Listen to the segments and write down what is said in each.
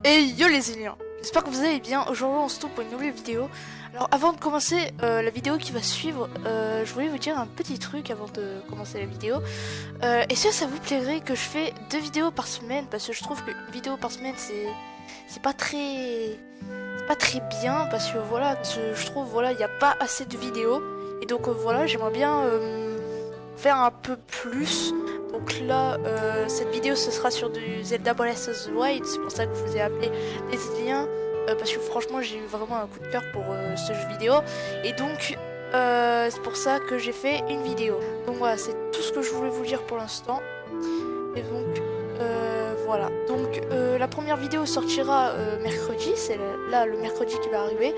Et yo les aliens, j'espère que vous allez bien. Aujourd'hui on se retrouve pour une nouvelle vidéo. Alors avant de commencer la vidéo qui va suivre, je voulais vous dire un petit truc avant de commencer la vidéo. Est-ce que ça vous plairait que je fais 2 vidéos par semaine? Parce que je trouve qu'une vidéo par semaine c'est pas très bien, parce que voilà, je trouve voilà, il n'y a pas assez de vidéos. Et donc voilà, j'aimerais bien faire un peu plus. Donc là, cette vidéo ce sera sur du Zelda Breath of the Wild, c'est pour ça que je vous ai appelé les Iliens, parce que franchement j'ai eu vraiment un coup de cœur pour ce jeu vidéo, et donc c'est pour ça que j'ai fait une vidéo. Donc voilà, c'est tout ce que je voulais vous dire pour l'instant, et donc voilà. Donc la première vidéo sortira mercredi, c'est là le mercredi qui va arriver.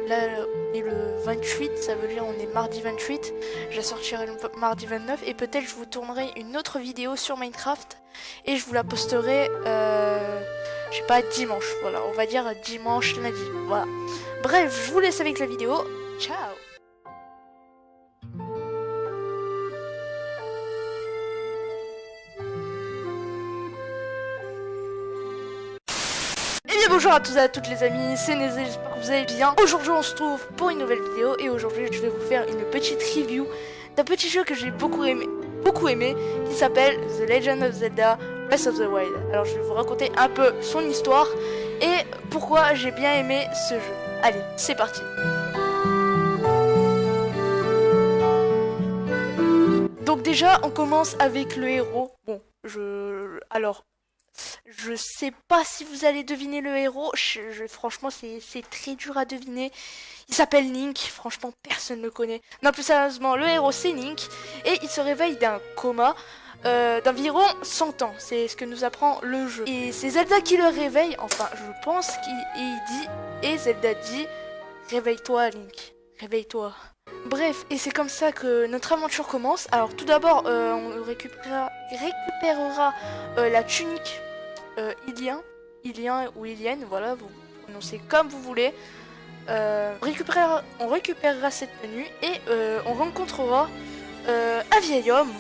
Là on est le 28, ça veut dire on est mardi 28. Je la sortirai le mardi 29 et peut-être je vous tournerai une autre vidéo sur Minecraft et je vous la posterai je sais pas, dimanche. Voilà, on va dire dimanche lundi. Voilà. Bref, je vous laisse avec la vidéo. Ciao. Et bien bonjour à tous et à toutes les amis, c'est Nézé, j'espère que vous allez bien. Aujourd'hui on se retrouve pour une nouvelle vidéo et aujourd'hui je vais vous faire une petite review d'un petit jeu que j'ai beaucoup aimé qui s'appelle The Legend of Zelda Breath of the Wild. Alors je vais vous raconter un peu son histoire et pourquoi j'ai bien aimé ce jeu. Allez, c'est parti. Donc déjà on commence avec le héros. Bon, je sais pas si vous allez deviner le héros, franchement c'est très dur à deviner. Il s'appelle Link, franchement personne ne le connaît. Non, plus sérieusement, le héros c'est Link et il se réveille d'un coma d'environ 100 ans. C'est ce que nous apprend le jeu. Et c'est Zelda qui le réveille, enfin je pense qu'il dit, et Zelda dit réveille-toi Link, réveille-toi. Bref, et c'est comme ça que notre aventure commence. Alors tout d'abord, on récupérera la tunique Ilien ou Ilienne, voilà, vous prononcez comme vous voulez. On récupérera cette tenue et on rencontrera un vieil homme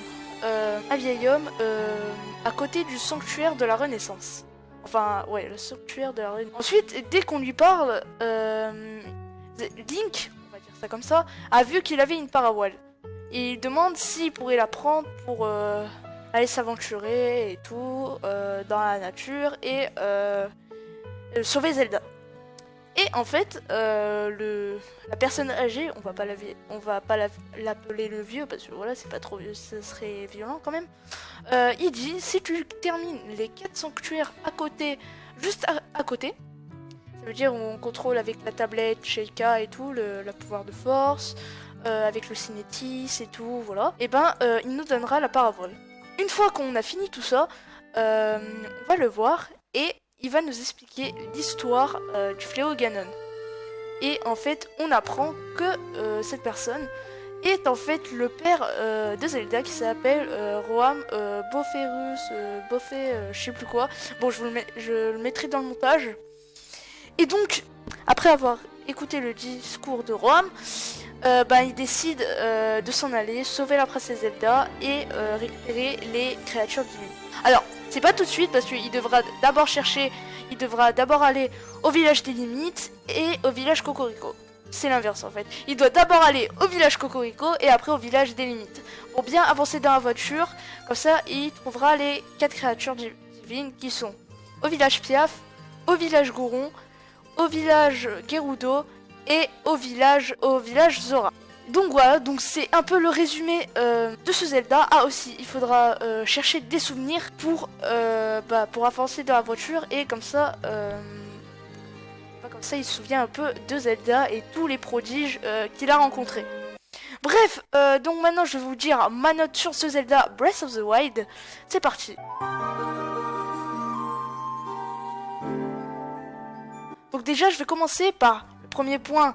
à côté du sanctuaire de la Renaissance. Enfin, ouais, le sanctuaire de la Renaissance. Ensuite, dès qu'on lui parle, Link, on va dire ça comme ça, a vu qu'il avait une paravoile. Et il demande s'il pourrait la prendre pour aller s'aventurer et tout dans la nature et sauver Zelda. Et en fait, la personne âgée, on va pas l'appeler le vieux parce que voilà, c'est pas trop vieux, ça serait violent quand même. Il dit si tu termines les 4 sanctuaires à côté, juste à côté, ça veut dire on contrôle avec la tablette Sheikah et tout, la pouvoir de force, avec le cinétis et tout, voilà. Et ben, il nous donnera la parabole. Une fois qu'on a fini tout ça, on va le voir et il va nous expliquer l'histoire du fléau Ganon. Et en fait, on apprend que cette personne est en fait le père de Zelda qui s'appelle Roam Boferus, je sais plus quoi. Bon, je le mettrai dans le montage. Et donc, après avoir écouté le discours de Roam, il décide de s'en aller, sauver la princesse Zelda et récupérer les créatures divines. Alors, c'est pas tout de suite parce qu'il devra d'abord aller au village des limites et au village Cocorico. C'est l'inverse en fait. Il doit d'abord aller au village Cocorico et après au village des limites. Pour bien avancer dans la voiture, comme ça il trouvera les 4 créatures divines qui sont au village Piaf, au village Goron, au village Gerudo et au village Zora. Donc voilà, donc c'est un peu le résumé de ce Zelda. Ah aussi, il faudra chercher des souvenirs pour avancer dans la voiture et comme ça il se souvient un peu de Zelda et tous les prodiges qu'il a rencontrés. Bref, donc maintenant je vais vous dire ma note sur ce Zelda Breath of the Wild. C'est parti. Donc déjà je vais commencer par le premier point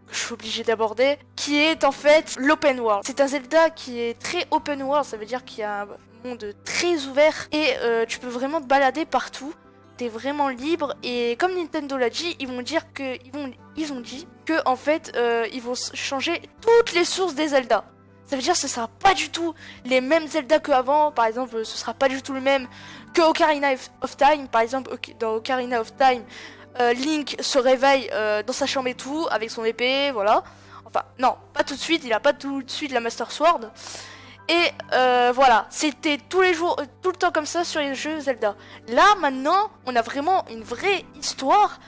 que je suis obligé d'aborder, qui est en fait l'open world. C'est un Zelda qui est très open world, ça veut dire qu'il y a un monde très ouvert et tu peux vraiment te balader partout. T'es vraiment libre et comme Nintendo l'a dit, ils ont dit que en fait ils vont changer toutes les sources des Zelda. Ça veut dire que ce sera pas du tout les mêmes Zelda qu'avant. Par exemple, ce sera pas du tout le même que Ocarina of Time, par exemple, dans Ocarina of Time, Link se réveille dans sa chambre et tout, avec son épée, voilà. Enfin, non, pas tout de suite, il a pas tout de suite la Master Sword. Et voilà, c'était tous les jours, tout le temps comme ça sur les jeux Zelda. Là, maintenant, on a vraiment une vraie histoire.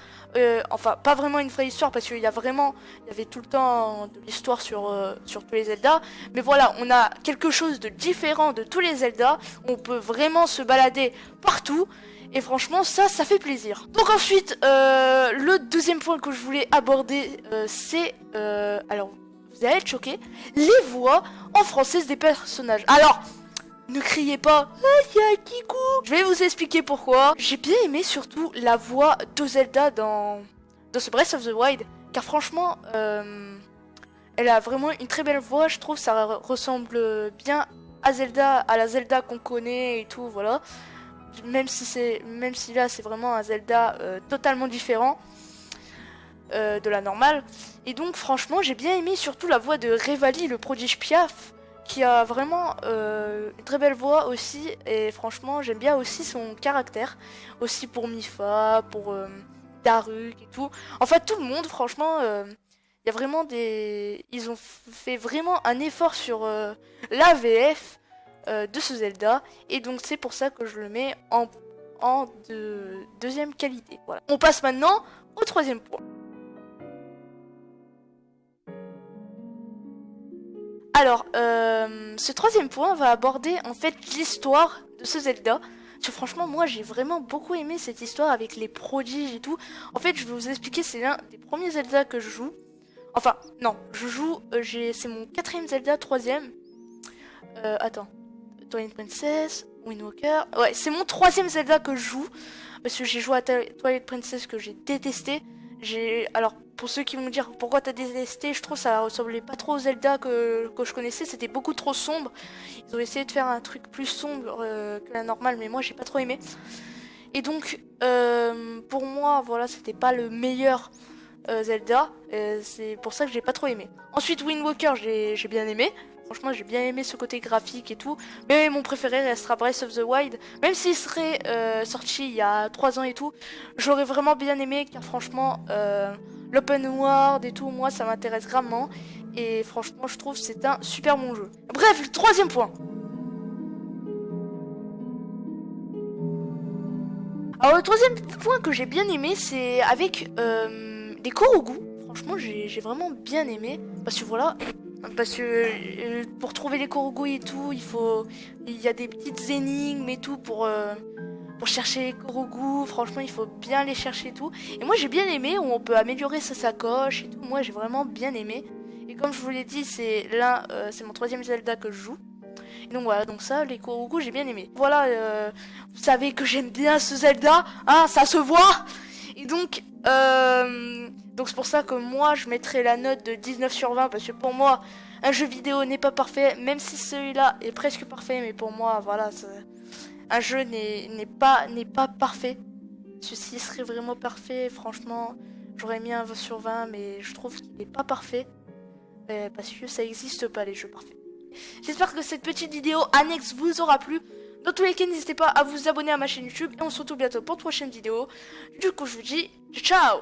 Enfin, pas vraiment une vraie histoire parce qu'il y avait tout le temps de l'histoire sur tous les Zelda. Mais voilà, on a quelque chose de différent de tous les Zelda. On peut vraiment se balader partout. Et franchement, ça fait plaisir. Donc ensuite, le deuxième point que je voulais aborder, c'est... alors, vous allez être choqués, les voix en français des personnages. Alors... ne criez pas, ah, c'est un Kiku. Je vais vous expliquer pourquoi. J'ai bien aimé surtout la voix de Zelda dans ce Breath of the Wild. Car franchement, elle a vraiment une très belle voix. Je trouve ça ressemble bien à Zelda, à la Zelda qu'on connaît et tout, voilà. Même si là c'est vraiment un Zelda totalement différent de la normale. Et donc franchement, j'ai bien aimé surtout la voix de Revali, le prodige Piaf, qui a vraiment une très belle voix aussi, et franchement j'aime bien aussi son caractère, aussi pour Mifa, pour Daruk et tout. En fait tout le monde, franchement, il y a vraiment ils ont fait vraiment un effort sur la VF de ce Zelda, et donc c'est pour ça que je le mets en deuxième qualité. Voilà. On passe maintenant au troisième point. Alors, ce troisième point va aborder en fait l'histoire de ce Zelda. Parce que franchement, moi j'ai vraiment beaucoup aimé cette histoire avec les prodiges et tout. En fait, je vais vous expliquer, c'est l'un des premiers Zelda que je joue. Enfin, non, je joue, c'est mon 4ème Zelda, 3ème. Attends, Twilight Princess, Wind Waker. Ouais, c'est mon 3ème Zelda que je joue. Parce que j'ai joué à Twilight Princess que j'ai détesté. Alors, pour ceux qui vont me dire pourquoi t'as détesté, je trouve que ça ressemblait pas trop aux Zelda que je connaissais, c'était beaucoup trop sombre. Ils ont essayé de faire un truc plus sombre que la normale, mais moi j'ai pas trop aimé. Et donc, pour moi, voilà, c'était pas le meilleur Zelda, c'est pour ça que j'ai pas trop aimé. Ensuite, Wind Waker, j'ai bien aimé. Franchement, j'ai bien aimé ce côté graphique et tout. Mais mon préféré restera Breath of the Wild. Même s'il serait sorti il y a 3 ans et tout, j'aurais vraiment bien aimé. Car franchement, l'open world et tout, moi, ça m'intéresse gravement. Et franchement, je trouve que c'est un super bon jeu. Bref, le troisième point. Alors, le troisième point que j'ai bien aimé, c'est avec les Korogu. Franchement, j'ai vraiment bien aimé. Parce que voilà... Parce que pour trouver les Korogu et tout, il y a des petites énigmes et tout pour chercher les Korogu. Franchement, il faut bien les chercher et tout. Et moi, j'ai bien aimé où on peut améliorer sa sacoche et tout. Moi, j'ai vraiment bien aimé. Et comme je vous l'ai dit, c'est mon 3ème Zelda que je joue. Et donc voilà, donc ça, les Korogu, j'ai bien aimé. Voilà, vous savez que j'aime bien ce Zelda, hein, ça se voit. Et donc c'est pour ça que moi je mettrai la note de 19 sur 20 parce que pour moi un jeu vidéo n'est pas parfait, même si celui-là est presque parfait, mais pour moi voilà, un jeu n'est pas parfait. Ceci serait vraiment parfait, franchement j'aurais mis un 20 sur 20, mais je trouve qu'il n'est pas parfait parce que ça n'existe pas les jeux parfaits. J'espère que cette petite vidéo annexe vous aura plu. Dans tous les cas, n'hésitez pas à vous abonner à ma chaîne YouTube et on se retrouve bientôt pour une prochaine vidéo. Du coup, je vous dis ciao.